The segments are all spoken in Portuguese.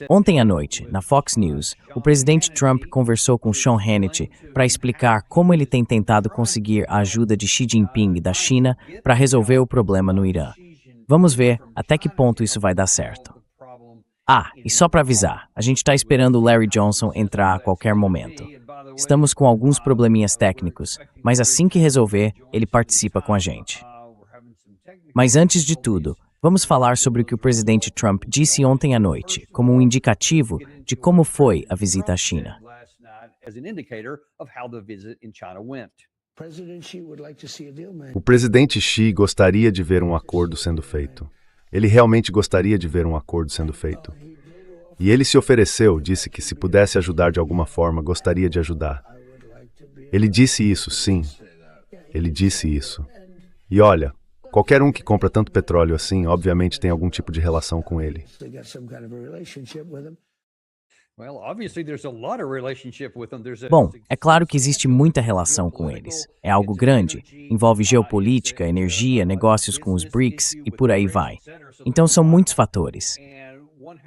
Ontem à noite, na Fox News, o presidente Trump conversou com Sean Hannity para explicar como ele tem tentado conseguir a ajuda de Xi Jinping da China para resolver o problema no Irã. Vamos ver até que ponto isso vai dar certo. E só para avisar, a gente está esperando o Larry Johnson entrar a qualquer momento. Estamos com alguns probleminhas técnicos, mas assim que resolver, ele participa com a gente. Mas antes de tudo, vamos falar sobre o que o presidente Trump disse ontem à noite, como um indicativo de como foi a visita à China. O presidente Xi gostaria de ver um acordo sendo feito. Ele realmente gostaria de ver um acordo sendo feito. E ele se ofereceu, disse que se pudesse ajudar de alguma forma, gostaria de ajudar. Ele disse isso, sim. Ele disse isso. E olha, qualquer um que compra tanto petróleo assim, obviamente tem algum tipo de relação com ele. Bom, é claro que existe muita relação com eles. É algo grande, envolve geopolítica, energia, negócios com os BRICS e por aí vai. Então são muitos fatores.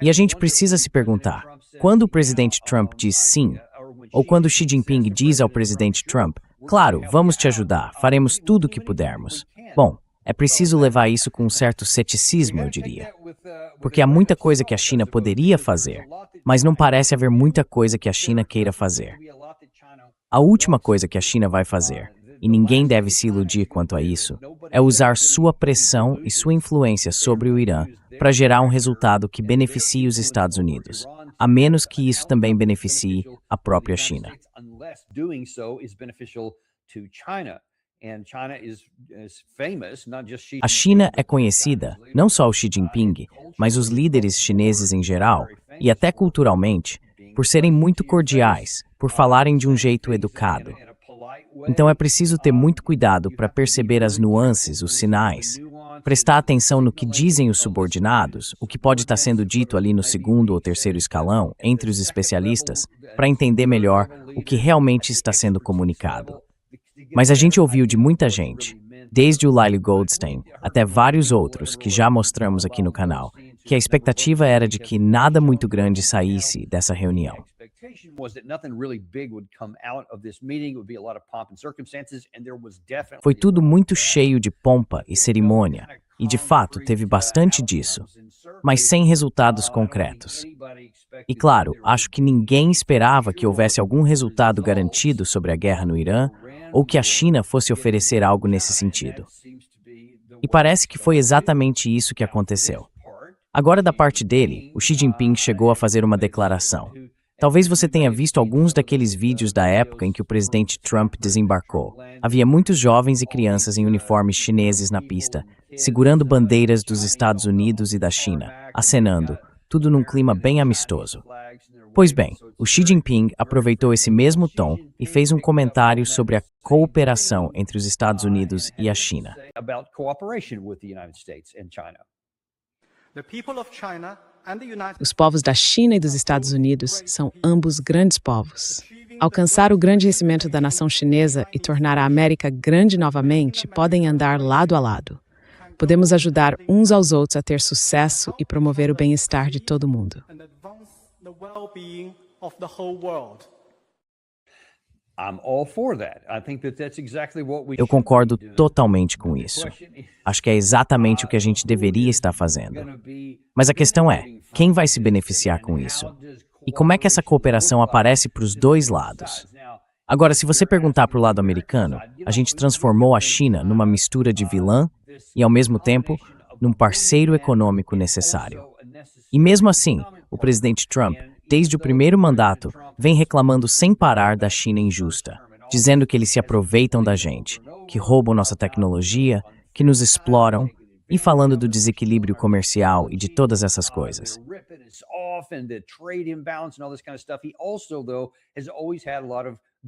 E a gente precisa se perguntar, quando o presidente Trump diz sim, ou quando Xi Jinping diz ao presidente Trump, claro, vamos te ajudar, faremos tudo o que pudermos. Bom, é preciso levar isso com um certo ceticismo, eu diria. Porque há muita coisa que a China poderia fazer, mas não parece haver muita coisa que a China queira fazer. A última coisa que a China vai fazer, e ninguém deve se iludir quanto a isso, é usar sua pressão e sua influência sobre o Irã para gerar um resultado que beneficie os Estados Unidos, a menos que isso também beneficie a própria China. A China é conhecida, não só o Xi Jinping, mas os líderes chineses em geral, e até culturalmente, por serem muito cordiais, por falarem de um jeito educado. Então é preciso ter muito cuidado para perceber as nuances, os sinais, prestar atenção no que dizem os subordinados, o que pode estar sendo dito ali no segundo ou terceiro escalão, entre os especialistas, para entender melhor o que realmente está sendo comunicado. Mas a gente ouviu de muita gente, desde o Lyle Goldstein até vários outros que já mostramos aqui no canal, que a expectativa era de que nada muito grande saísse dessa reunião. Foi tudo muito cheio de pompa e cerimônia, e de fato teve bastante disso, mas sem resultados concretos. E claro, acho que ninguém esperava que houvesse algum resultado garantido sobre a guerra no Irã, ou que a China fosse oferecer algo nesse sentido. E parece que foi exatamente isso que aconteceu. Agora, da parte dele, o Xi Jinping chegou a fazer uma declaração. Talvez você tenha visto alguns daqueles vídeos da época em que o presidente Trump desembarcou. Havia muitos jovens e crianças em uniformes chineses na pista, segurando bandeiras dos Estados Unidos e da China, acenando, tudo num clima bem amistoso. Pois bem, o Xi Jinping aproveitou esse mesmo tom e fez um comentário sobre a cooperação entre os Estados Unidos e a China. Os povos da China e dos Estados Unidos são ambos grandes povos. Alcançar o engrandecimento da nação chinesa e tornar a América grande novamente podem andar lado a lado. Podemos ajudar uns aos outros a ter sucesso e promover o bem-estar de todo mundo. Eu concordo totalmente com isso. Acho que é exatamente o que a gente deveria estar fazendo. Mas a questão é, quem vai se beneficiar com isso? E como é que essa cooperação aparece para os dois lados? Agora, se você perguntar para o lado americano, a gente transformou a China numa mistura de vilã e, ao mesmo tempo, num parceiro econômico necessário. E mesmo assim, o presidente Trump, desde o primeiro mandato, vem reclamando sem parar da China injusta, dizendo que eles se aproveitam da gente, que roubam nossa tecnologia, que nos exploram, e falando do desequilíbrio comercial e de todas essas coisas.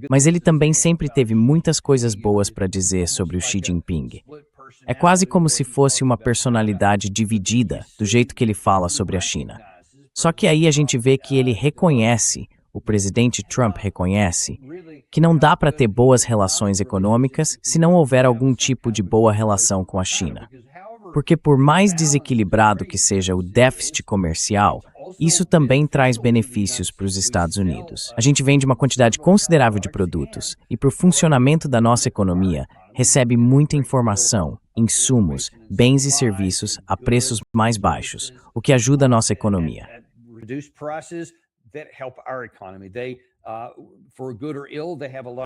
Mas ele também sempre teve muitas coisas boas para dizer sobre o Xi Jinping. É quase como se fosse uma personalidade dividida do jeito que ele fala sobre a China. Só que aí a gente vê que ele reconhece, o presidente Trump reconhece, que não dá para ter boas relações econômicas se não houver algum tipo de boa relação com a China. Porque por mais desequilibrado que seja o déficit comercial, isso também traz benefícios para os Estados Unidos. A gente vende uma quantidade considerável de produtos e, por funcionamento da nossa economia, recebe muita informação, insumos, bens e serviços a preços mais baixos, o que ajuda a nossa economia.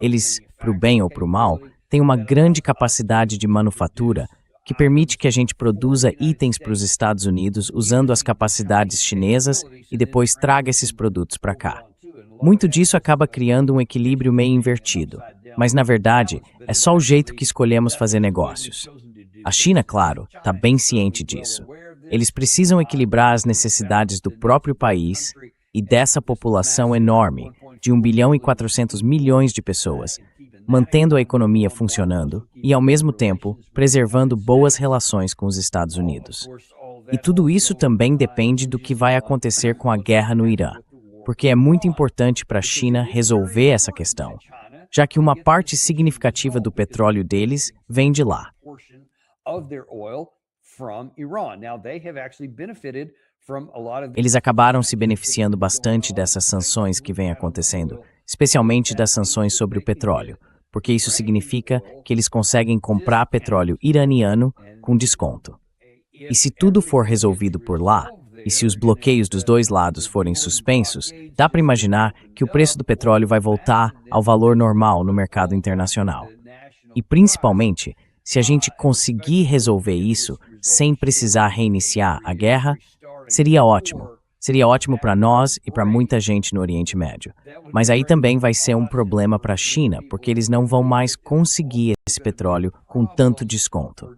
Eles, para o bem ou para o mal, têm uma grande capacidade de manufatura que permite que a gente produza itens para os Estados Unidos usando as capacidades chinesas e depois traga esses produtos para cá. Muito disso acaba criando um equilíbrio meio invertido, mas na verdade é só o jeito que escolhemos fazer negócios. A China, claro, está bem ciente disso. Eles precisam equilibrar as necessidades do próprio país e dessa população enorme, de 1 bilhão e 400 milhões de pessoas, mantendo a economia funcionando e, ao mesmo tempo, preservando boas relações com os Estados Unidos. E tudo isso também depende do que vai acontecer com a guerra no Irã, porque é muito importante para a China resolver essa questão, já que uma parte significativa do petróleo deles vem de lá. Eles acabaram se beneficiando bastante dessas sanções que vêm acontecendo, especialmente das sanções sobre o petróleo, porque isso significa que eles conseguem comprar petróleo iraniano com desconto. E se tudo for resolvido por lá, e se os bloqueios dos dois lados forem suspensos, dá para imaginar que o preço do petróleo vai voltar ao valor normal no mercado internacional. E principalmente, se a gente conseguir resolver isso sem precisar reiniciar a guerra, seria ótimo. Seria ótimo para nós e para muita gente no Oriente Médio. Mas aí também vai ser um problema para a China, porque eles não vão mais conseguir esse petróleo com tanto desconto.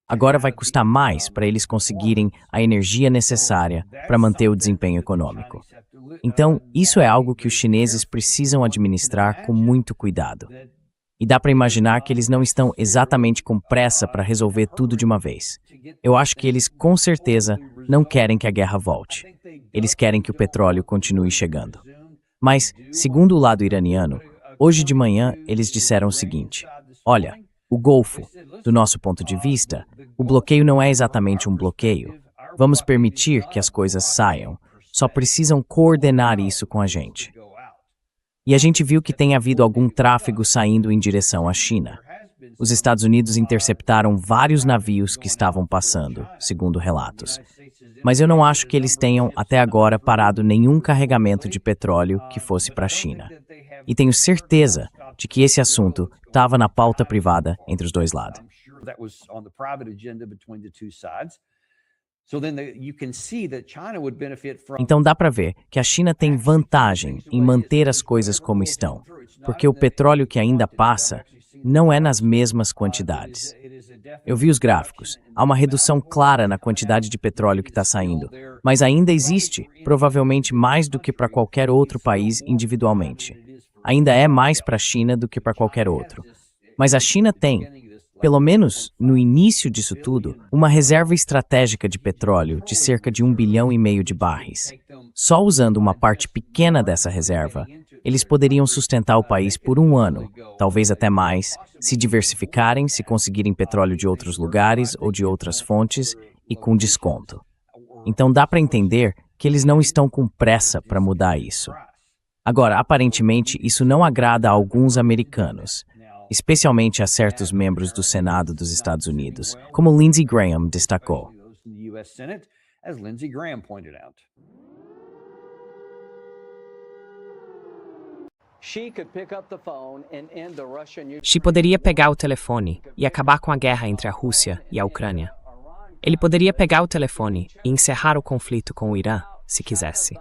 Agora vai custar mais para eles conseguirem a energia necessária para manter o desempenho econômico. Então, isso é algo que os chineses precisam administrar com muito cuidado. E dá para imaginar que eles não estão exatamente com pressa para resolver tudo de uma vez. Eu acho que eles, com certeza, não querem que a guerra volte. Eles querem que o petróleo continue chegando. Mas, segundo o lado iraniano, hoje de manhã eles disseram o seguinte: olha, o Golfo, do nosso ponto de vista, o bloqueio não é exatamente um bloqueio. Vamos permitir que as coisas saiam, só precisam coordenar isso com a gente. E a gente viu que tem havido algum tráfego saindo em direção à China. Os Estados Unidos interceptaram vários navios que estavam passando, segundo relatos. Mas eu não acho que eles tenham, até agora, parado nenhum carregamento de petróleo que fosse para a China. E tenho certeza de que esse assunto estava na pauta privada entre os dois lados. Então dá para ver que a China tem vantagem em manter as coisas como estão, porque o petróleo que ainda passa não é nas mesmas quantidades. Eu vi os gráficos, há uma redução clara na quantidade de petróleo que está saindo, mas ainda existe, provavelmente mais do que para qualquer outro país individualmente. Ainda é mais para a China do que para qualquer outro. Mas a China tem, pelo menos no início disso tudo, uma reserva estratégica de petróleo de cerca de 1,5 bilhão de barris. Só usando uma parte pequena dessa reserva, eles poderiam sustentar o país por 1 ano, talvez até mais, se diversificarem, se conseguirem petróleo de outros lugares ou de outras fontes e com desconto. Então dá para entender que eles não estão com pressa para mudar isso. Agora, aparentemente, isso não agrada a alguns americanos, especialmente a certos membros do Senado dos Estados Unidos, como Lindsey Graham destacou. Xi poderia pegar o telefone e acabar com a guerra entre a Rússia e a Ucrânia. Ele poderia pegar o telefone e encerrar o conflito com o Irã, se quisesse.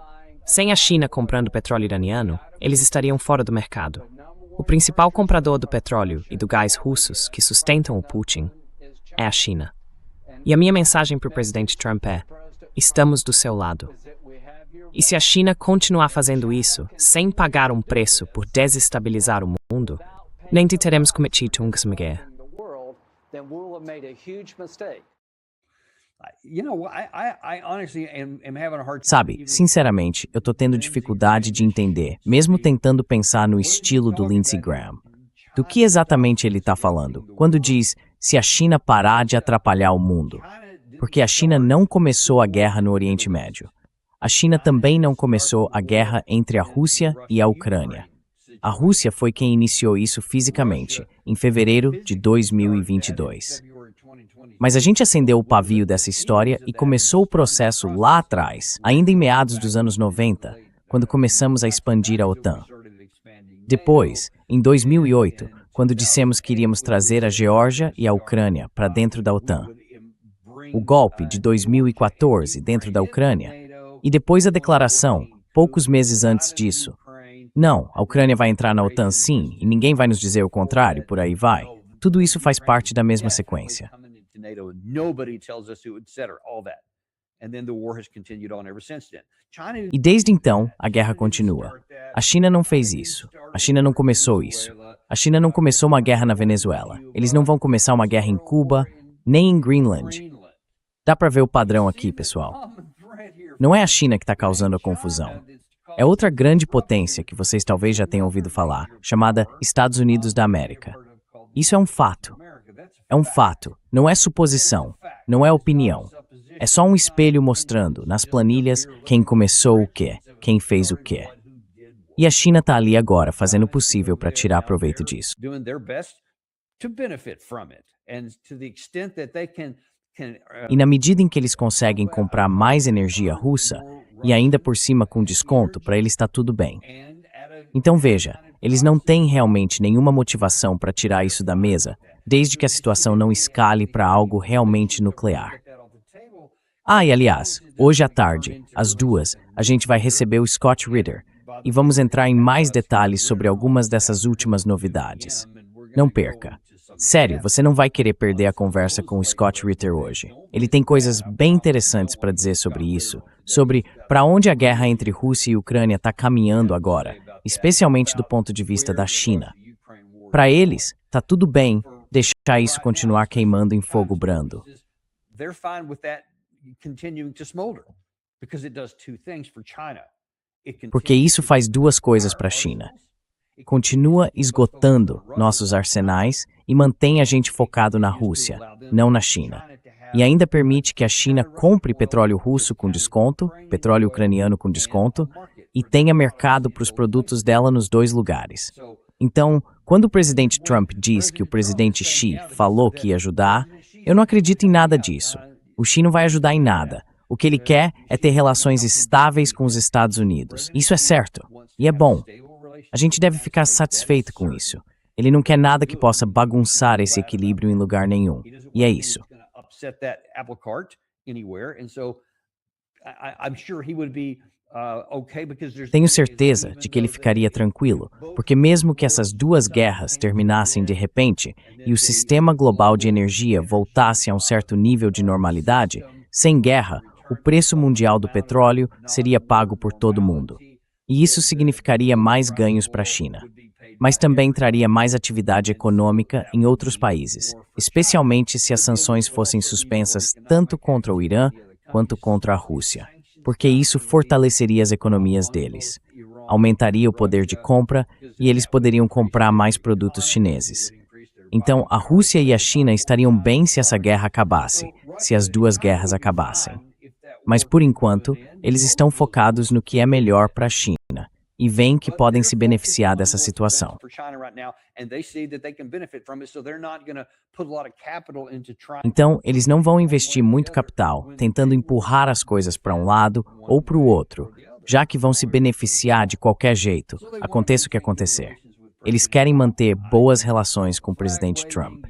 Sem a China comprando petróleo iraniano, eles estariam fora do mercado. O principal comprador do petróleo e do gás russos que sustentam o Putin é a China. E a minha mensagem para o presidente Trump é: estamos do seu lado. E se a China continuar fazendo isso, sem pagar um preço por desestabilizar o mundo, nem teremos cometido uma guerra. Sabe, sinceramente, eu tô tendo dificuldade de entender, mesmo tentando pensar no estilo do Lindsey Graham. Do que exatamente ele está falando quando diz se a China parar de atrapalhar o mundo? Porque a China não começou a guerra no Oriente Médio. A China também não começou a guerra entre a Rússia e a Ucrânia. A Rússia foi quem iniciou isso fisicamente, em fevereiro de 2022. Mas a gente acendeu o pavio dessa história e começou o processo lá atrás, ainda em meados dos anos 90, quando começamos a expandir a OTAN. Depois, em 2008, quando dissemos que iríamos trazer a Geórgia e a Ucrânia para dentro da OTAN. O golpe de 2014 dentro da Ucrânia, e depois a declaração, poucos meses antes disso. Não, a Ucrânia vai entrar na OTAN sim, e ninguém vai nos dizer o contrário, por aí vai. Tudo isso faz parte da mesma sequência. E desde então, a guerra continua. A China não fez isso. A China não começou isso. A China não começou uma guerra na Venezuela. Eles não vão começar uma guerra em Cuba, nem em Greenland. Dá para ver o padrão aqui, pessoal. Não é a China que está causando a confusão. É outra grande potência que vocês talvez já tenham ouvido falar, chamada Estados Unidos da América. Isso é um fato. É um fato, não é suposição, não é opinião. É só um espelho mostrando, nas planilhas, quem começou o quê, quem fez o quê. E a China está ali agora, fazendo o possível para tirar proveito disso. E na medida em que eles conseguem comprar mais energia russa, e ainda por cima com desconto, para eles está tudo bem. Então veja, eles não têm realmente nenhuma motivação para tirar isso da mesa, desde que a situação não escale para algo realmente nuclear. E aliás, hoje à tarde, às 2, a gente vai receber o Scott Ritter, e vamos entrar em mais detalhes sobre algumas dessas últimas novidades. Não perca. Sério, você não vai querer perder a conversa com o Scott Ritter hoje. Ele tem coisas bem interessantes para dizer sobre isso, sobre para onde a guerra entre Rússia e Ucrânia está caminhando agora, especialmente do ponto de vista da China. Para eles, tá tudo bem deixar isso continuar queimando em fogo brando. Porque isso faz duas coisas para a China. Continua esgotando nossos arsenais e mantém a gente focado na Rússia, não na China. E ainda permite que a China compre petróleo russo com desconto, petróleo ucraniano com desconto, e tenha mercado para os produtos dela nos dois lugares. Então, quando o presidente Trump diz que o presidente Xi falou que ia ajudar, eu não acredito em nada disso. O Xi não vai ajudar em nada. O que ele quer é ter relações estáveis com os Estados Unidos. Isso é certo. E é bom. A gente deve ficar satisfeito com isso. Ele não quer nada que possa bagunçar esse equilíbrio em lugar nenhum. E é isso. Tenho certeza de que ele ficaria tranquilo, porque mesmo que essas duas guerras terminassem de repente e o sistema global de energia voltasse a um certo nível de normalidade, sem guerra, o preço mundial do petróleo seria pago por todo mundo. E isso significaria mais ganhos para a China. Mas também traria mais atividade econômica em outros países, especialmente se as sanções fossem suspensas tanto contra o Irã quanto contra a Rússia, porque isso fortaleceria as economias deles, aumentaria o poder de compra e eles poderiam comprar mais produtos chineses. Então, a Rússia e a China estariam bem se essa guerra acabasse, se as duas guerras acabassem. Mas, por enquanto, eles estão focados no que é melhor para a China e veem que podem se beneficiar dessa situação. Então, eles não vão investir muito capital, tentando empurrar as coisas para um lado ou para o outro, já que vão se beneficiar de qualquer jeito, aconteça o que acontecer. Eles querem manter boas relações com o presidente Trump.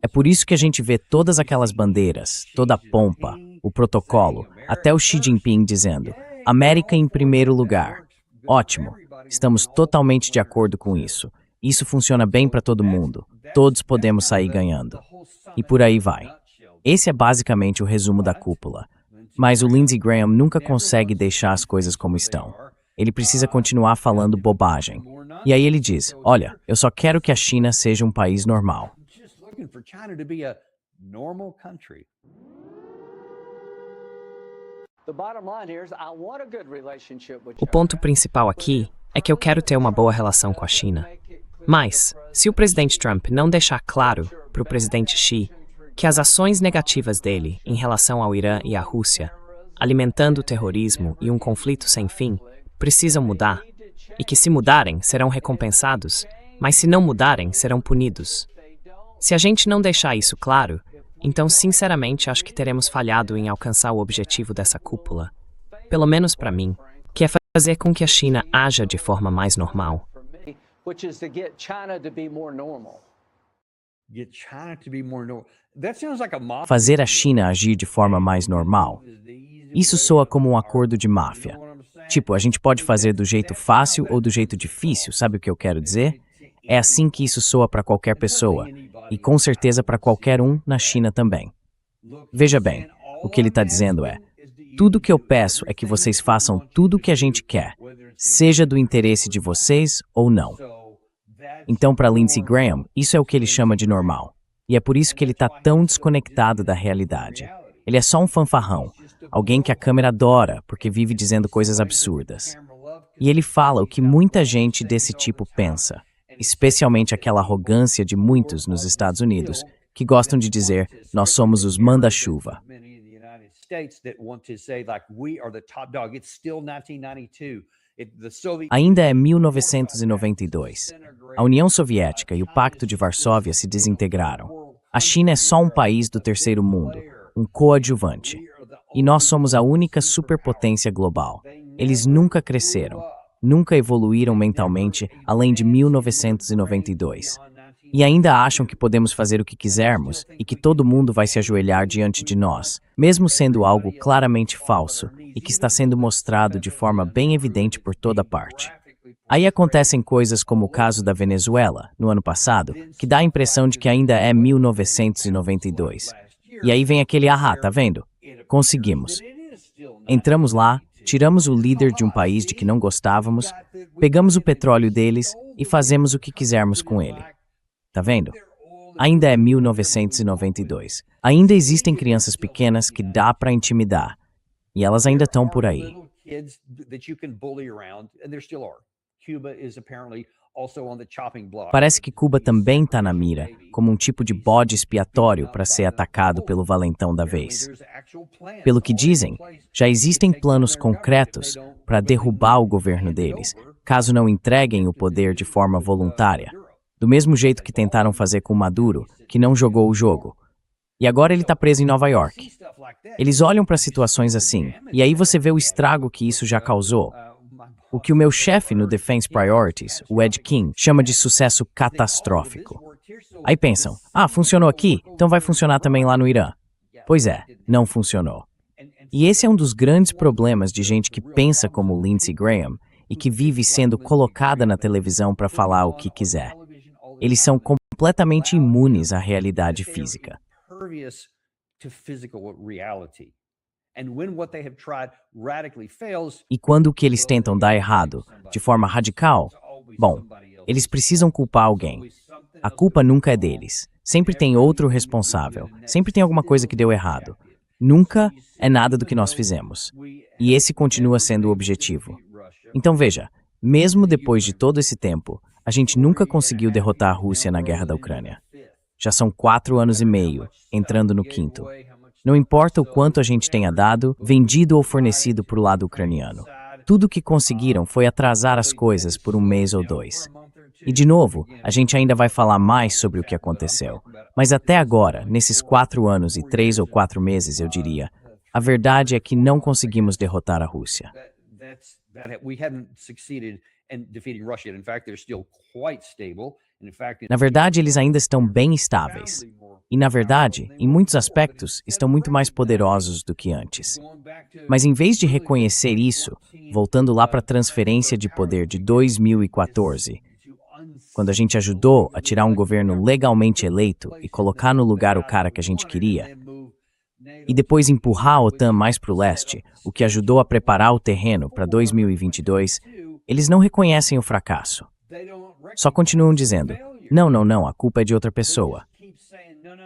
É por isso que a gente vê todas aquelas bandeiras, toda a pompa, o protocolo, até o Xi Jinping dizendo, América em primeiro lugar. Ótimo, estamos totalmente de acordo com isso. Isso funciona bem para todo mundo. Todos podemos sair ganhando. E por aí vai. Esse é basicamente o resumo da cúpula. Mas o Lindsey Graham nunca consegue deixar as coisas como estão. Ele precisa continuar falando bobagem. E aí ele diz, olha, eu só quero que a China seja um país normal. O ponto principal aqui é que eu quero ter uma boa relação com a China. Mas, se o presidente Trump não deixar claro para o presidente Xi que as ações negativas dele em relação ao Irã e à Rússia, alimentando o terrorismo e um conflito sem fim, precisam mudar, e que se mudarem serão recompensados, mas se não mudarem serão punidos. Se a gente não deixar isso claro, então sinceramente acho que teremos falhado em alcançar o objetivo dessa cúpula, pelo menos para mim, que é fazer com que a China haja de forma mais normal. Fazer a China agir de forma mais normal. Isso soa como um acordo de máfia. Tipo, a gente pode fazer do jeito fácil ou do jeito difícil, sabe o que eu quero dizer? É assim que isso soa para qualquer pessoa, e com certeza para qualquer um na China também. Veja bem, o que ele está dizendo é: tudo que eu peço é que vocês façam tudo o que a gente quer, seja do interesse de vocês ou não. Então, para Lindsey Graham, isso é o que ele chama de normal. E é por isso que ele está tão desconectado da realidade. Ele é só um fanfarrão, alguém que a câmera adora porque vive dizendo coisas absurdas. E ele fala o que muita gente desse tipo pensa, especialmente aquela arrogância de muitos nos Estados Unidos, que gostam de dizer, nós somos os manda-chuva. Ainda é 1992. A União Soviética e o Pacto de Varsóvia se desintegraram. A China é só um país do terceiro mundo, um coadjuvante. E nós somos a única superpotência global. Eles nunca cresceram, nunca evoluíram mentalmente além de 1992. E ainda acham que podemos fazer o que quisermos e que todo mundo vai se ajoelhar diante de nós, mesmo sendo algo claramente falso e que está sendo mostrado de forma bem evidente por toda parte. Aí acontecem coisas como o caso da Venezuela, no ano passado, que dá a impressão de que ainda é 1992. E aí vem aquele tá vendo? Conseguimos. Entramos lá, tiramos o líder de um país de que não gostávamos, pegamos o petróleo deles e fazemos o que quisermos com ele. Tá vendo? Ainda é 1992. Ainda existem crianças pequenas que dá pra intimidar. E elas ainda estão por aí. Parece que Cuba também está na mira, como um tipo de bode expiatório para ser atacado pelo valentão da vez. Pelo que dizem, já existem planos concretos para derrubar o governo deles, caso não entreguem o poder de forma voluntária. Do mesmo jeito que tentaram fazer com Maduro, que não jogou o jogo. E agora ele está preso em Nova York. Eles olham para situações assim, e aí você vê o estrago que isso já causou. O que o meu chefe no Defense Priorities, o Ed King, chama de sucesso catastrófico. Aí pensam, funcionou aqui, então vai funcionar também lá no Irã. Pois é, não funcionou. E esse é um dos grandes problemas de gente que pensa como Lindsey Graham e que vive sendo colocada na televisão para falar o que quiser. Eles são completamente imunes à realidade física. E quando o que eles tentam dar errado, de forma radical, bom, eles precisam culpar alguém. A culpa nunca é deles. Sempre tem outro responsável. Sempre tem alguma coisa que deu errado. Nunca é nada do que nós fizemos. E esse continua sendo o objetivo. Então veja, mesmo depois de todo esse tempo, a gente nunca conseguiu derrotar a Rússia na guerra da Ucrânia. Já são 4 anos e meio, entrando no 5º. Não importa o quanto a gente tenha dado, vendido ou fornecido para o lado ucraniano. Tudo o que conseguiram foi atrasar as coisas por 1 mês ou 2. E de novo, a gente ainda vai falar mais sobre o que aconteceu. Mas até agora, nesses 4 anos e 3 ou 4 meses, eu diria, a verdade é que não conseguimos derrotar a Rússia. Na verdade, eles ainda estão bem estáveis. E, na verdade, em muitos aspectos, estão muito mais poderosos do que antes. Mas em vez de reconhecer isso, voltando lá para a transferência de poder de 2014, quando a gente ajudou a tirar um governo legalmente eleito e colocar no lugar o cara que a gente queria, e depois empurrar a OTAN mais para o leste, o que ajudou a preparar o terreno para 2022, eles não reconhecem o fracasso. Só continuam dizendo, não, a culpa é de outra pessoa.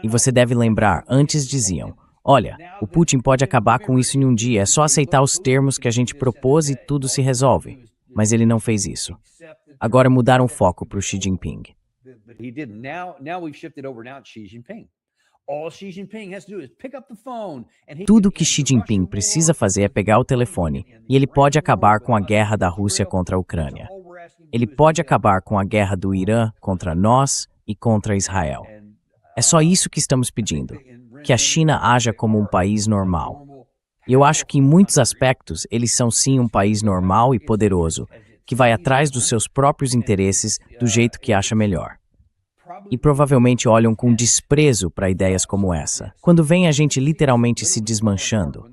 E você deve lembrar, antes diziam, olha, o Putin pode acabar com isso em um dia, é só aceitar os termos que a gente propôs e tudo se resolve. Mas ele não fez isso. Agora mudaram o foco para o Xi Jinping. Tudo que Xi Jinping precisa fazer é pegar o telefone e ele pode acabar com a guerra da Rússia contra a Ucrânia. Ele pode acabar com a guerra do Irã contra nós e contra Israel. É só isso que estamos pedindo, que a China haja como um país normal. E eu acho que em muitos aspectos eles são sim um país normal e poderoso, que vai atrás dos seus próprios interesses do jeito que acha melhor. E provavelmente olham com desprezo para ideias como essa. Quando vem a gente literalmente se desmanchando,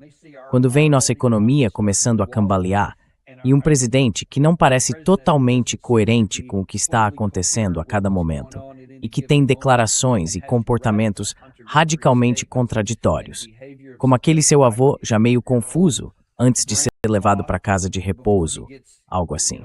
quando vem nossa economia começando a cambalear, e um presidente que não parece totalmente coerente com o que está acontecendo a cada momento, e que tem declarações e comportamentos radicalmente contraditórios, como aquele seu avô já meio confuso antes de ser levado para casa de repouso, algo assim.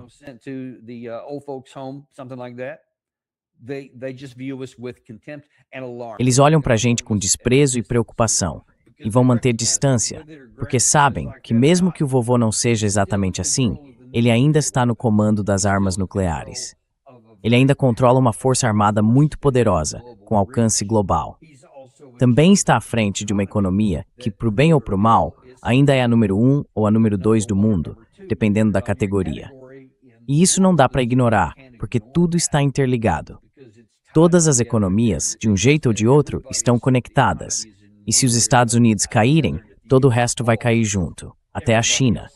Eles olham para a gente com desprezo e preocupação e vão manter distância, porque sabem que mesmo que o vovô não seja exatamente assim, ele ainda está no comando das armas nucleares. Ele ainda controla uma força armada muito poderosa, com alcance global. Também está à frente de uma economia que, pro bem ou pro mal, ainda é a número 1 ou a número 2 do mundo, dependendo da categoria. E isso não dá para ignorar, porque tudo está interligado. Todas as economias, de um jeito ou de outro, estão conectadas. E se os Estados Unidos caírem, todo o resto vai cair junto, até a China.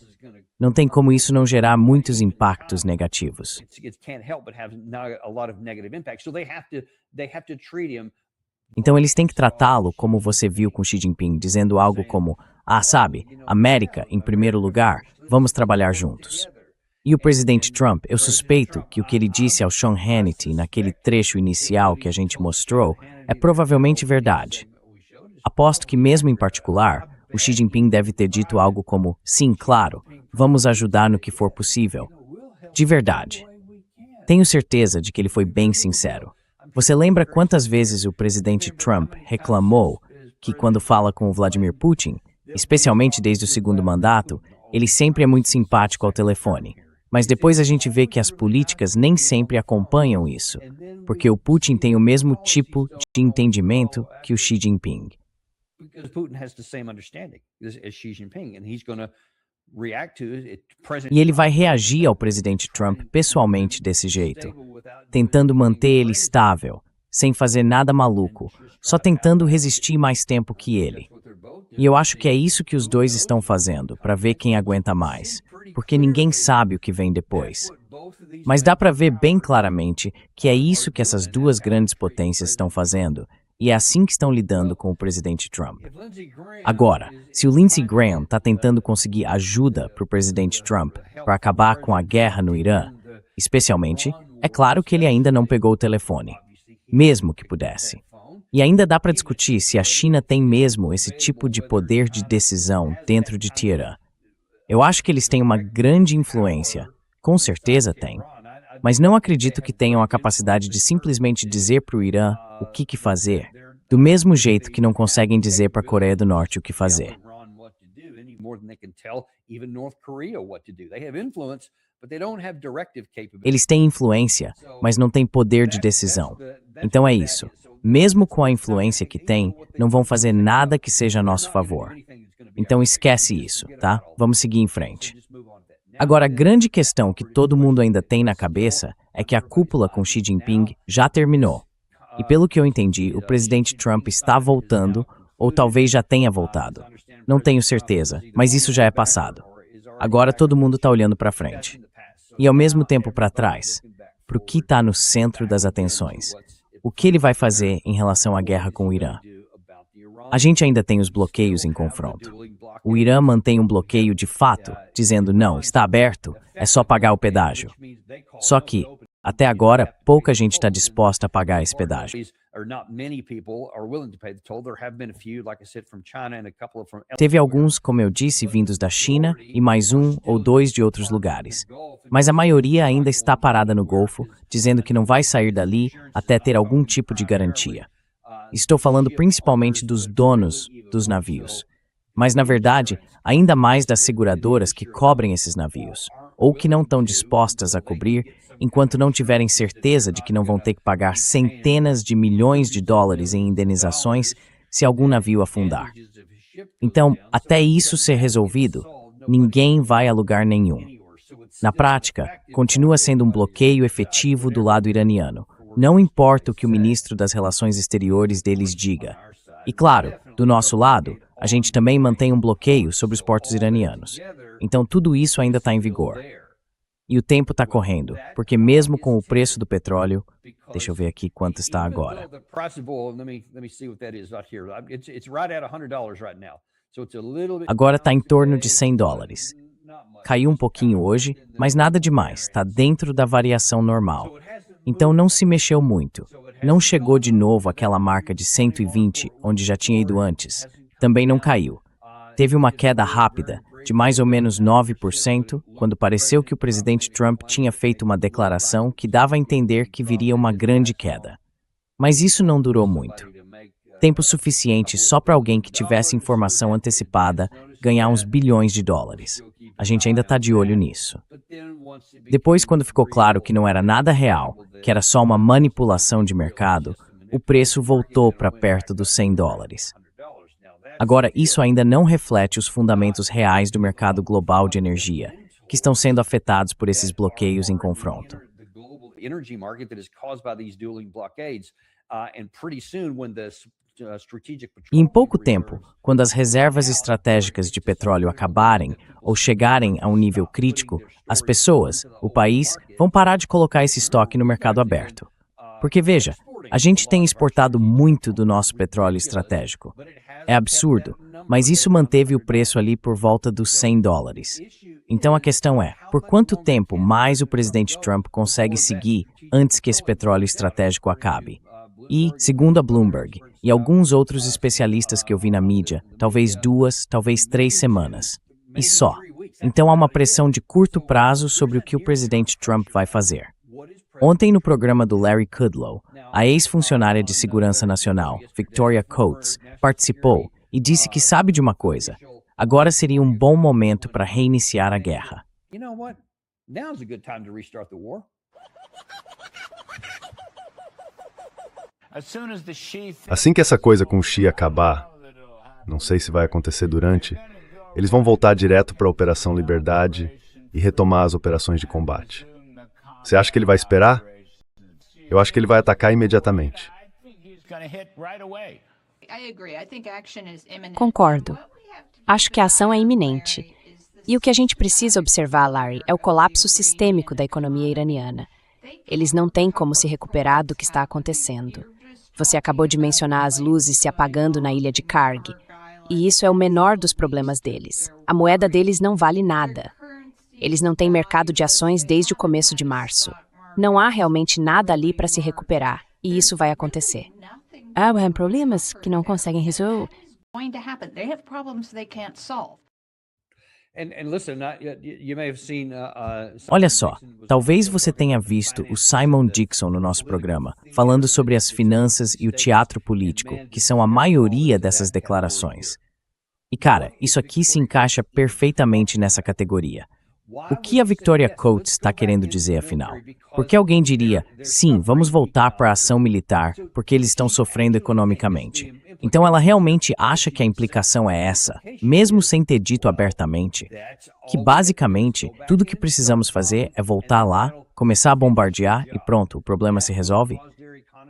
Não tem como isso não gerar muitos impactos negativos. Então eles têm que tratá-lo como você viu com Xi Jinping, dizendo algo como, sabe, América, em primeiro lugar, vamos trabalhar juntos. E o presidente Trump, eu suspeito que o que ele disse ao Sean Hannity naquele trecho inicial que a gente mostrou é provavelmente verdade. Aposto que mesmo em particular, o Xi Jinping deve ter dito algo como, sim, claro, vamos ajudar no que for possível. De verdade. Tenho certeza de que ele foi bem sincero. Você lembra quantas vezes o presidente Trump reclamou que quando fala com o Vladimir Putin, especialmente desde o segundo mandato, ele sempre é muito simpático ao telefone. Mas depois a gente vê que as políticas nem sempre acompanham isso, porque o Putin tem o mesmo tipo de entendimento que o Xi Jinping. E ele vai reagir ao presidente Trump pessoalmente desse jeito, tentando manter ele estável, sem fazer nada maluco, só tentando resistir mais tempo que ele. E eu acho que é isso que os dois estão fazendo, para ver quem aguenta mais, porque ninguém sabe o que vem depois. Mas dá para ver bem claramente que é isso que essas duas grandes potências estão fazendo, e é assim que estão lidando com o presidente Trump. Agora, se o Lindsey Graham está tentando conseguir ajuda para o presidente Trump para acabar com a guerra no Irã, especialmente, é claro que ele ainda não pegou o telefone, mesmo que pudesse. E ainda dá para discutir se a China tem mesmo esse tipo de poder de decisão dentro de Teherã. Eu acho que eles têm uma grande influência, com certeza têm, mas não acredito que tenham a capacidade de simplesmente dizer para o Irã o que fazer, do mesmo jeito que não conseguem dizer para a Coreia do Norte o que fazer. Eles têm influência, mas não têm poder de decisão. Então é isso. Mesmo com a influência que têm, não vão fazer nada que seja a nosso favor. Então esquece isso, tá? Vamos seguir em frente. Agora, a grande questão que todo mundo ainda tem na cabeça é que a cúpula com Xi Jinping já terminou. E pelo que eu entendi, o presidente Trump está voltando, ou talvez já tenha voltado. Não tenho certeza, mas isso já é passado. Agora todo mundo está olhando para frente. E ao mesmo tempo para trás, para o que está no centro das atenções. O que ele vai fazer em relação à guerra com o Irã? A gente ainda tem os bloqueios em confronto. O Irã mantém um bloqueio de fato, dizendo não, está aberto, é só pagar o pedágio. Só que, até agora, pouca gente está disposta a pagar esse pedágio. Teve alguns, como eu disse, vindos da China e mais um ou dois de outros lugares. Mas a maioria ainda está parada no Golfo, dizendo que não vai sair dali até ter algum tipo de garantia. Estou falando principalmente dos donos dos navios. Mas, na verdade, ainda mais das seguradoras que cobrem esses navios. ou que não estão dispostas a cobrir enquanto não tiverem certeza de que não vão ter que pagar centenas de milhões de dólares em indenizações se algum navio afundar. Então, até isso ser resolvido, ninguém vai a lugar nenhum. Na prática, continua sendo um bloqueio efetivo do lado iraniano. Não importa o que o ministro das Relações Exteriores deles diga. E claro, do nosso lado, a gente também mantém um bloqueio sobre os portos iranianos. Então tudo isso ainda está em vigor. E o tempo está correndo, porque mesmo com o preço do petróleo, deixa eu ver aqui quanto está agora. Agora está em torno de $100. Caiu um pouquinho hoje, mas nada demais, está dentro da variação normal. Então não se mexeu muito. Não chegou de novo àquela marca de 120, onde já tinha ido antes. Também não caiu. Teve uma queda rápida, de mais ou menos 9%, quando pareceu que o presidente Trump tinha feito uma declaração que dava a entender que viria uma grande queda. Mas isso não durou muito. Tempo suficiente só para alguém que tivesse informação antecipada ganhar uns bilhões de dólares. A gente ainda está de olho nisso. Depois, quando ficou claro que não era nada real, que era só uma manipulação de mercado, o preço voltou para perto dos $100. Agora, isso ainda não reflete os fundamentos reais do mercado global de energia, que estão sendo afetados por esses bloqueios em confronto. E em pouco tempo, quando as reservas estratégicas de petróleo acabarem ou chegarem a um nível crítico, as pessoas, o país, vão parar de colocar esse estoque no mercado aberto. Porque veja, a gente tem exportado muito do nosso petróleo estratégico. É absurdo, mas isso manteve o preço ali por volta dos $100. Então a questão é, por quanto tempo mais o presidente Trump consegue seguir antes que esse petróleo estratégico acabe? E, segundo a Bloomberg e alguns outros especialistas que eu vi na mídia, talvez 2, talvez 3 semanas. E só. Então há uma pressão de curto prazo sobre o que o presidente Trump vai fazer. Ontem, no programa do Larry Kudlow, a ex-funcionária de Segurança Nacional, Victoria Coates, participou e disse que sabe de uma coisa. Agora seria um bom momento para reiniciar a guerra. Assim que essa coisa com o Xi acabar, não sei se vai acontecer durante, eles vão voltar direto para a Operação Liberdade e retomar as operações de combate. Você acha que ele vai esperar? Eu acho que ele vai atacar imediatamente. Concordo. Acho que a ação é iminente. E o que a gente precisa observar, Larry, é o colapso sistêmico da economia iraniana. Eles não têm como se recuperar do que está acontecendo. Você acabou de mencionar as luzes se apagando na ilha de Karg. E isso é o menor dos problemas deles. A moeda deles não vale nada. Eles não têm mercado de ações desde o começo de março. Não há realmente nada ali para se recuperar. E isso vai acontecer. Há problemas que não conseguem resolver. Olha só, talvez você tenha visto o Simon Dixon no nosso programa, falando sobre as finanças e o teatro político, que são a maioria dessas declarações. E cara, isso aqui se encaixa perfeitamente nessa categoria. O que a Victoria Coates está querendo dizer, afinal? Porque alguém diria, sim, vamos voltar para a ação militar, porque eles estão sofrendo economicamente. Então ela realmente acha que a implicação é essa, mesmo sem ter dito abertamente, que basicamente tudo que precisamos fazer é voltar lá, começar a bombardear e pronto, o problema se resolve?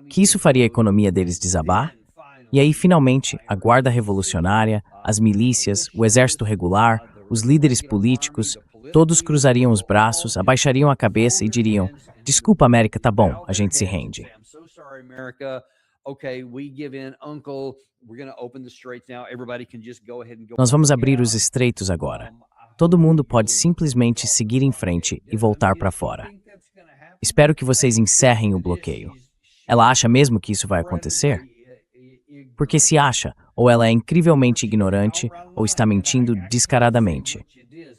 Que isso faria a economia deles desabar? E aí, finalmente, a Guarda Revolucionária, as milícias, o exército regular, os líderes políticos, todos cruzariam os braços, abaixariam a cabeça e diriam, desculpa, América, tá bom, a gente se rende. Nós vamos abrir os estreitos agora. Todo mundo pode simplesmente seguir em frente e voltar para fora. Espero que vocês encerrem o bloqueio. Ela acha mesmo que isso vai acontecer? Porque se acha, ou ela é incrivelmente ignorante, ou está mentindo descaradamente.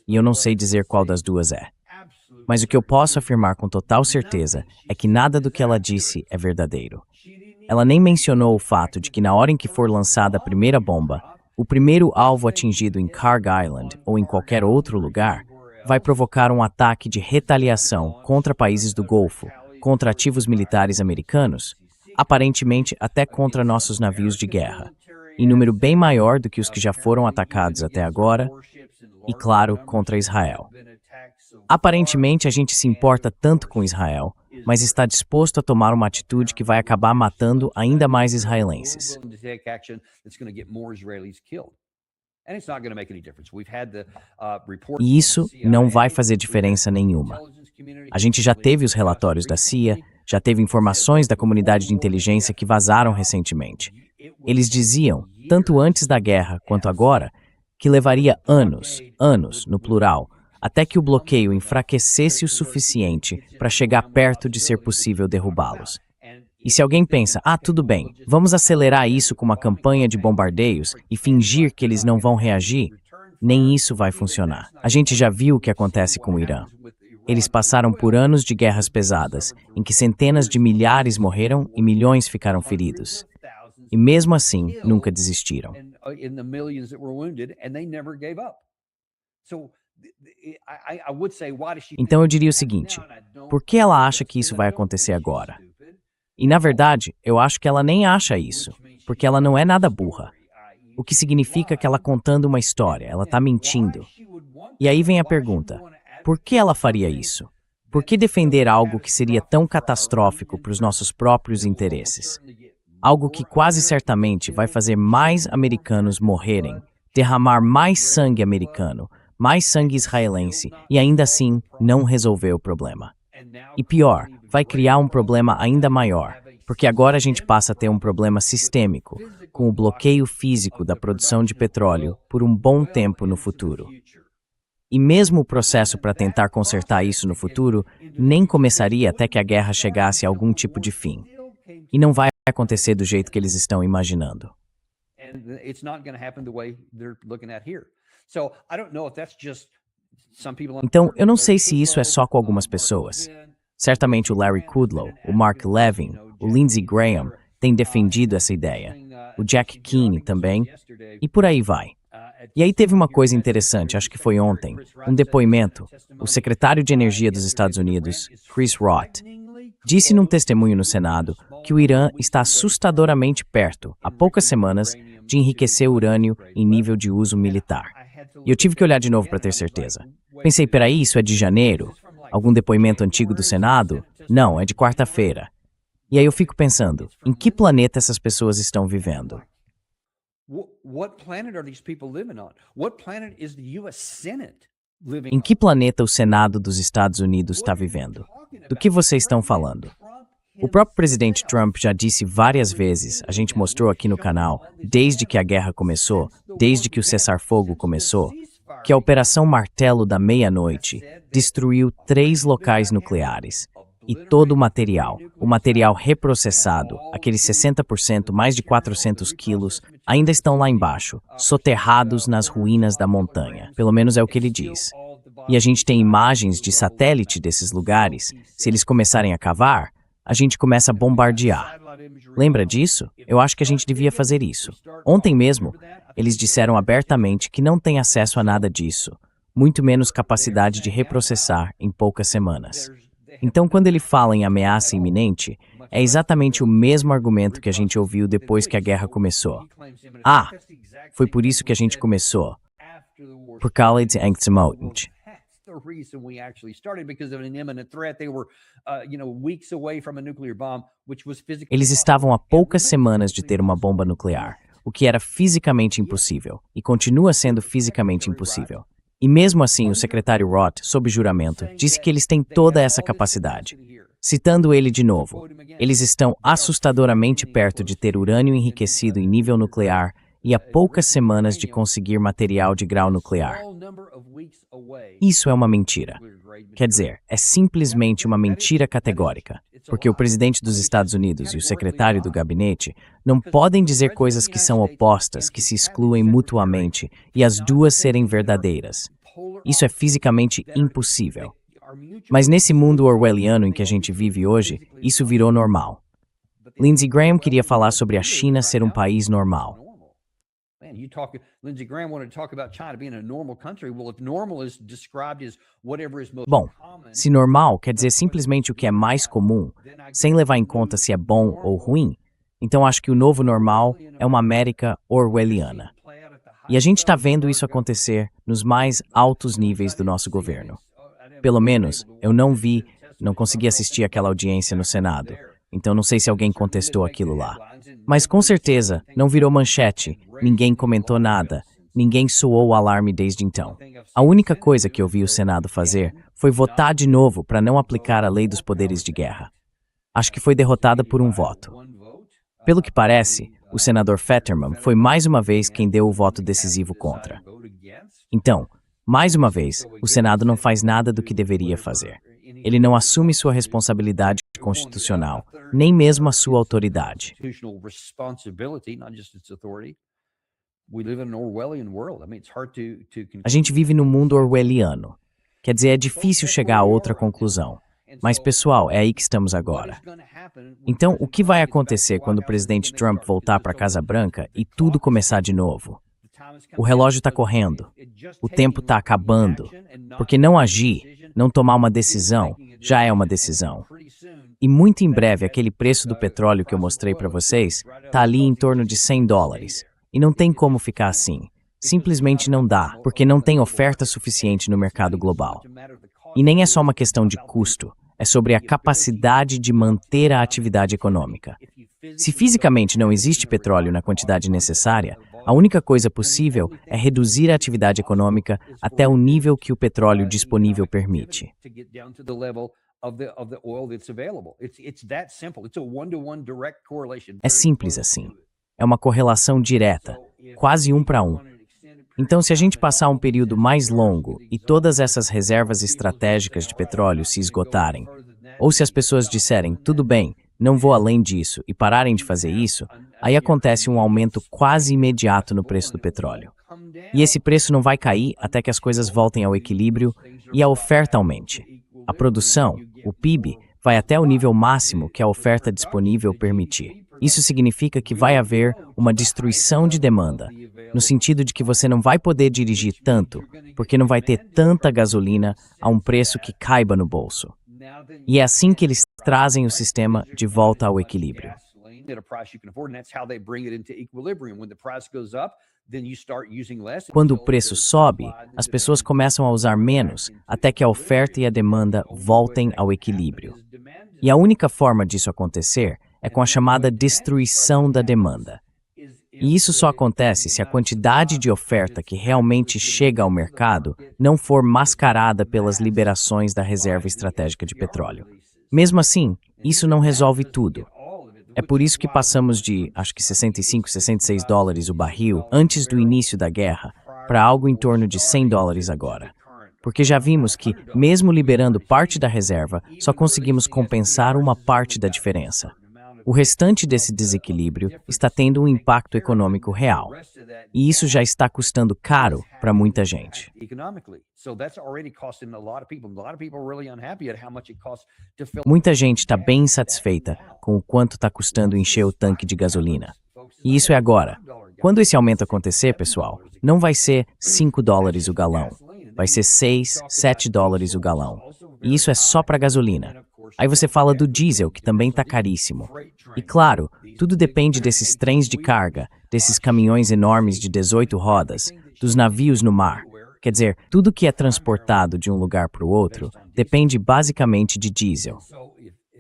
E eu não sei dizer qual das duas é. Mas o que eu posso afirmar com total certeza é que nada do que ela disse é verdadeiro. Ela nem mencionou o fato de que na hora em que for lançada a primeira bomba, o primeiro alvo atingido em Karg Island ou em qualquer outro lugar vai provocar um ataque de retaliação contra países do Golfo, contra ativos militares americanos, aparentemente até contra nossos navios de guerra, em número bem maior do que os que já foram atacados até agora, e, claro, contra Israel. Aparentemente, a gente se importa tanto com Israel, mas está disposto a tomar uma atitude que vai acabar matando ainda mais israelenses. E isso não vai fazer diferença nenhuma. A gente já teve os relatórios da CIA, já teve informações da comunidade de inteligência que vazaram recentemente. Eles diziam, tanto antes da guerra quanto agora, que levaria anos, no plural, até que o bloqueio enfraquecesse o suficiente para chegar perto de ser possível derrubá-los. E se alguém pensa, tudo bem, vamos acelerar isso com uma campanha de bombardeios e fingir que eles não vão reagir, nem isso vai funcionar. A gente já viu o que acontece com o Irã. Eles passaram por anos de guerras pesadas, em que centenas de milhares morreram e milhões ficaram feridos. E mesmo assim, nunca desistiram. Então eu diria o seguinte, por que ela acha que isso vai acontecer agora? E na verdade, eu acho que ela nem acha isso, porque ela não é nada burra. O que significa que ela contando uma história, ela está mentindo. E aí vem a pergunta, por que ela faria isso? Por que defender algo que seria tão catastrófico para os nossos próprios interesses? Algo que quase certamente vai fazer mais americanos morrerem, derramar mais sangue americano, mais sangue israelense e ainda assim não resolver o problema. E pior, vai criar um problema ainda maior, porque agora a gente passa a ter um problema sistêmico, com o bloqueio físico da produção de petróleo por um bom tempo no futuro. E mesmo o processo para tentar consertar isso no futuro nem começaria até que a guerra chegasse a algum tipo de fim. E não vai acontecer do jeito que eles estão imaginando. Então, eu não sei se isso é só com algumas pessoas. Certamente o Larry Kudlow, o Mark Levin, o Lindsey Graham têm defendido essa ideia. O Jack Keane também. E por aí vai. E aí teve uma coisa interessante, acho que foi ontem, um depoimento. O secretário de Energia dos Estados Unidos, Chris Roth, disse num testemunho no Senado que o Irã está assustadoramente perto, há poucas semanas, de enriquecer urânio em nível de uso militar. E eu tive que olhar de novo para ter certeza. Pensei, peraí, isso é de janeiro? Algum depoimento antigo do Senado? Não, é de quarta-feira. E aí eu fico pensando, em que planeta essas pessoas estão vivendo? Em que planeta o Senado dos Estados Unidos está vivendo? Do que vocês estão falando? O próprio presidente Trump já disse várias vezes, a gente mostrou aqui no canal, desde que a guerra começou, desde que o cessar-fogo começou, que a Operação Martelo da Meia-Noite destruiu 3 locais nucleares. E todo o material reprocessado, aqueles 60%, mais de 400 quilos, ainda estão lá embaixo, soterrados nas ruínas da montanha. Pelo menos é o que ele diz. E a gente tem imagens de satélite desses lugares. Se eles começarem a cavar, a gente começa a bombardear. Lembra disso? Eu acho que a gente devia fazer isso. Ontem mesmo, eles disseram abertamente que não têm acesso a nada disso, muito menos capacidade de reprocessar em poucas semanas. Então, quando ele fala em ameaça iminente, é exatamente o mesmo argumento que a gente ouviu depois que a guerra começou. Foi por isso que a gente começou. Por causa de angstmotent. Eles estavam a poucas semanas de ter uma bomba nuclear, o que era fisicamente impossível, e continua sendo fisicamente impossível. E mesmo assim, o secretário Roth, sob juramento, disse que eles têm toda essa capacidade. Citando ele de novo, eles estão assustadoramente perto de ter urânio enriquecido em nível nuclear e a poucas semanas de conseguir material de grau nuclear. Isso é uma mentira. Quer dizer, é simplesmente uma mentira categórica, porque o presidente dos Estados Unidos e o secretário do gabinete não podem dizer coisas que são opostas, que se excluem mutuamente, e as duas serem verdadeiras. Isso é fisicamente impossível. Mas nesse mundo orwelliano em que a gente vive hoje, isso virou normal. Lindsey Graham queria falar sobre a China ser um país normal. Bom, se normal quer dizer simplesmente o que é mais comum, sem levar em conta se é bom ou ruim, então acho que o novo normal é uma América orwelliana. E a gente está vendo isso acontecer nos mais altos níveis do nosso governo. Pelo menos, eu não consegui assistir aquela audiência no Senado, então não sei se alguém contestou aquilo lá. Mas com certeza, não virou manchete, ninguém comentou nada, ninguém soou o alarme desde então. A única coisa que eu vi o Senado fazer foi votar de novo para não aplicar a lei dos poderes de guerra. Acho que foi derrotada por um voto. Pelo que parece, o senador Fetterman foi mais uma vez quem deu o voto decisivo contra. Então, mais uma vez, o Senado não faz nada do que deveria fazer. Ele não assume sua responsabilidade constitucional, nem mesmo a sua autoridade. A gente vive num mundo orwelliano. Quer dizer, é difícil chegar a outra conclusão. Mas, pessoal, é aí que estamos agora. Então, o que vai acontecer quando o presidente Trump voltar para a Casa Branca e tudo começar de novo? O relógio está correndo. O tempo está acabando. Porque não agir, não tomar uma decisão, já é uma decisão. E muito em breve, aquele preço do petróleo que eu mostrei para vocês está ali em torno de $100. E não tem como ficar assim. Simplesmente não dá, porque não tem oferta suficiente no mercado global. E nem é só uma questão de custo, é sobre a capacidade de manter a atividade econômica. Se fisicamente não existe petróleo na quantidade necessária, a única coisa possível é reduzir a atividade econômica até o nível que o petróleo disponível permite. É simples assim. É uma correlação direta, quase 1 para 1. Então, se a gente passar um período mais longo e todas essas reservas estratégicas de petróleo se esgotarem, ou se as pessoas disserem, tudo bem, não vou além disso, e pararem de fazer isso, aí acontece um aumento quase imediato no preço do petróleo. E esse preço não vai cair até que as coisas voltem ao equilíbrio e a oferta aumente. A produção, o PIB, vai até o nível máximo que a oferta disponível permitir. Isso significa que vai haver uma destruição de demanda, no sentido de que você não vai poder dirigir tanto, porque não vai ter tanta gasolina a um preço que caiba no bolso. E é assim que eles trazem o sistema de volta ao equilíbrio. Quando o preço sobe, as pessoas começam a usar menos, até que a oferta e a demanda voltem ao equilíbrio. E a única forma disso acontecer é com a chamada destruição da demanda. E isso só acontece se a quantidade de oferta que realmente chega ao mercado não for mascarada pelas liberações da reserva estratégica de petróleo. Mesmo assim, isso não resolve tudo. É por isso que passamos de, acho que $65, $66 o barril antes do início da guerra, para algo em torno de $100 agora. Porque já vimos que, mesmo liberando parte da reserva, só conseguimos compensar uma parte da diferença. O restante desse desequilíbrio está tendo um impacto econômico real. E isso já está custando caro para muita gente. Muita gente está bem insatisfeita com o quanto está custando encher o tanque de gasolina. E isso é agora. Quando esse aumento acontecer, pessoal, não vai ser $5 o galão. Vai ser $6, $7 o galão. E isso é só para gasolina. Aí você fala do diesel, que também está caríssimo. E claro, tudo depende desses trens de carga, desses caminhões enormes de 18 rodas, dos navios no mar. Quer dizer, tudo que é transportado de um lugar para o outro depende basicamente de diesel.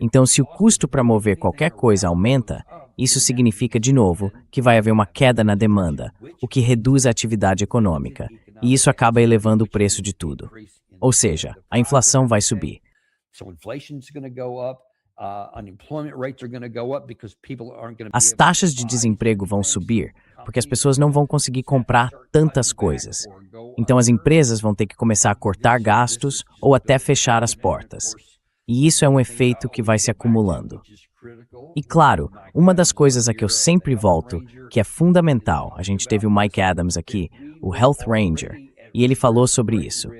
Então, se o custo para mover qualquer coisa aumenta, isso significa, de novo, que vai haver uma queda na demanda, o que reduz a atividade econômica, e isso acaba elevando o preço de tudo. Ou seja, a inflação vai subir. As taxas de desemprego vão subir, porque as pessoas não vão conseguir comprar tantas coisas. Então as empresas vão ter que começar a cortar gastos ou até fechar as portas. E isso é um efeito que vai se acumulando. E claro, uma das coisas a que eu sempre volto, que é fundamental, a gente teve o Mike Adams aqui, o Health Ranger, e ele falou sobre isso,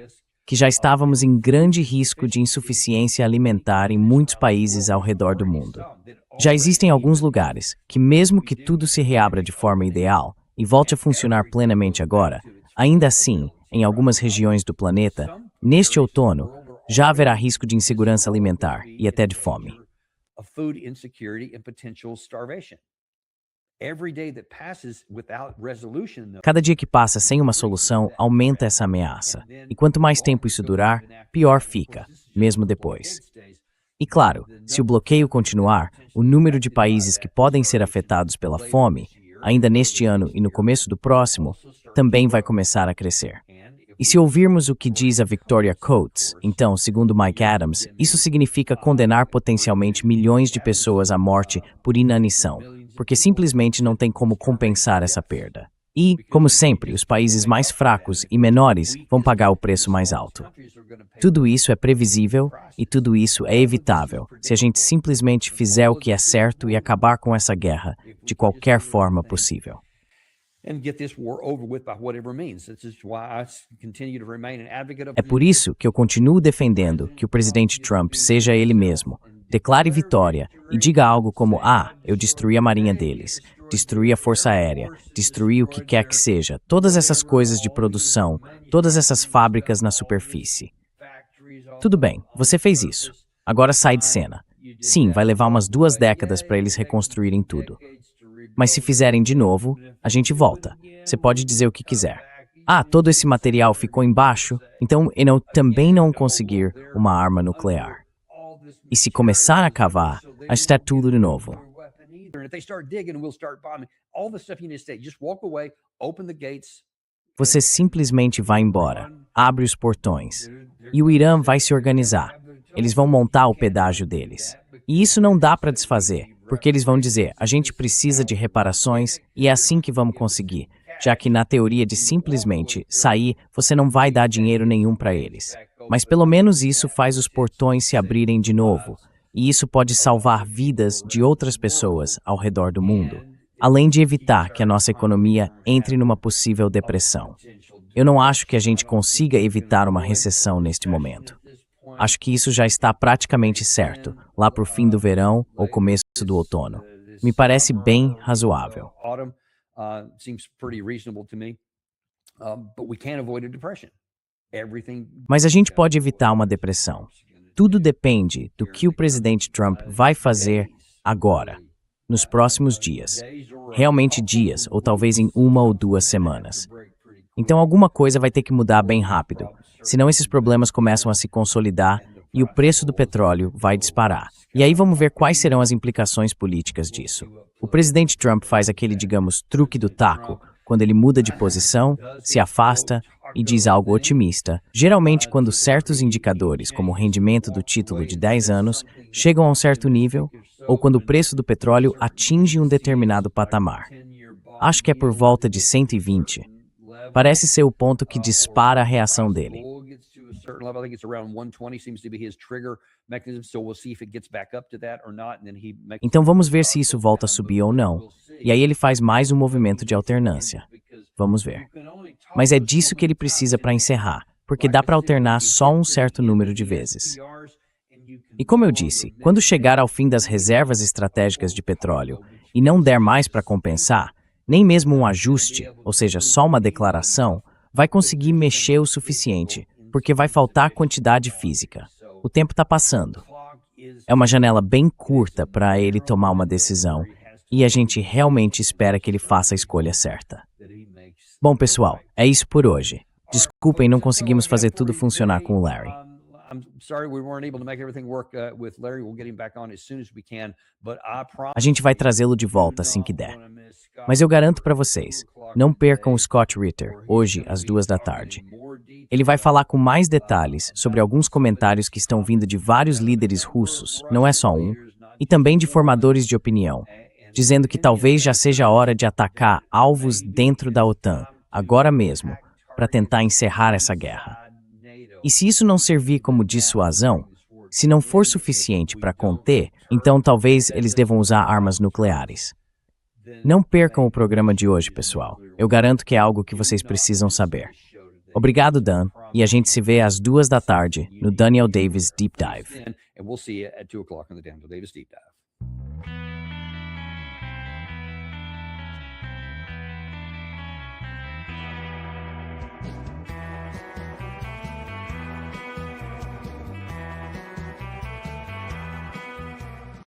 que já estávamos em grande risco de insuficiência alimentar em muitos países ao redor do mundo. Já existem alguns lugares que, mesmo que tudo se reabra de forma ideal, e volte a funcionar plenamente agora, ainda assim, em algumas regiões do planeta, neste outono, já haverá risco de insegurança alimentar e até de fome. Cada dia que passa sem uma solução aumenta essa ameaça, e quanto mais tempo isso durar, pior fica, mesmo depois. E claro, se o bloqueio continuar, o número de países que podem ser afetados pela fome, ainda neste ano e no começo do próximo, também vai começar a crescer. E se ouvirmos o que diz a Victoria Coates, então, segundo Mike Adams, isso significa condenar potencialmente milhões de pessoas à morte por inanição, porque simplesmente não tem como compensar essa perda. E, como sempre, os países mais fracos e menores vão pagar o preço mais alto. Tudo isso é previsível e tudo isso é evitável se a gente simplesmente fizer o que é certo e acabar com essa guerra de qualquer forma possível. É por isso que eu continuo defendendo que o presidente Trump seja ele mesmo, declare vitória e diga algo como: eu destruí a marinha deles, destruí a força aérea, destruí o que quer que seja, todas essas coisas de produção, todas essas fábricas na superfície. Tudo bem, você fez isso. Agora sai de cena. Sim, vai levar umas 2 décadas para eles reconstruírem tudo. Mas se fizerem de novo, a gente volta. Você pode dizer o que quiser. Todo esse material ficou embaixo, então eu também não conseguir uma arma nuclear. E se começar a cavar, está tudo de novo. Você simplesmente vai embora, abre os portões. E o Irã vai se organizar. Eles vão montar o pedágio deles. E isso não dá para desfazer, porque eles vão dizer: a gente precisa de reparações e é assim que vamos conseguir, já que na teoria de simplesmente sair, você não vai dar dinheiro nenhum para eles. Mas pelo menos isso faz os portões se abrirem de novo, e isso pode salvar vidas de outras pessoas ao redor do mundo, além de evitar que a nossa economia entre numa possível depressão. Eu não acho que a gente consiga evitar uma recessão neste momento. Acho que isso já está praticamente certo, lá para o fim do verão ou começo do outono. Me parece bem razoável. Mas a gente pode evitar uma depressão. Tudo depende do que o presidente Trump vai fazer agora, nos próximos dias. Realmente dias, ou talvez em 1 ou 2 semanas. Então alguma coisa vai ter que mudar bem rápido, senão esses problemas começam a se consolidar e o preço do petróleo vai disparar. E aí vamos ver quais serão as implicações políticas disso. O presidente Trump faz aquele, digamos, truque do taco, quando ele muda de posição, se afasta e diz algo otimista, geralmente quando certos indicadores, como o rendimento do título de 10 anos, chegam a um certo nível, ou quando o preço do petróleo atinge um determinado patamar. Acho que é por volta de 120. Parece ser o ponto que dispara a reação dele. Então vamos ver se isso volta a subir ou não. E aí ele faz mais um movimento de alternância. Vamos ver. Mas é disso que ele precisa para encerrar, porque dá para alternar só um certo número de vezes. E como eu disse, quando chegar ao fim das reservas estratégicas de petróleo e não der mais para compensar, nem mesmo um ajuste, ou seja, só uma declaração, vai conseguir mexer o suficiente, porque vai faltar quantidade física. O tempo está passando. É uma janela bem curta para ele tomar uma decisão, e a gente realmente espera que ele faça a escolha certa. Bom, pessoal, é isso por hoje. Desculpem, não conseguimos fazer tudo funcionar com o Larry. A gente vai trazê-lo de volta assim que der. Mas eu garanto para vocês, não percam o Scott Ritter, hoje às 2 da tarde. Ele vai falar com mais detalhes sobre alguns comentários que estão vindo de vários líderes russos, não é só um, e também de formadores de opinião, dizendo que talvez já seja a hora de atacar alvos dentro da OTAN, agora mesmo, para tentar encerrar essa guerra. E se isso não servir como dissuasão, se não for suficiente para conter, então talvez eles devam usar armas nucleares. Não percam o programa de hoje, pessoal. Eu garanto que é algo que vocês precisam saber. Obrigado, Dan, e a gente se vê às 2 da tarde no Daniel Davis Deep Dive.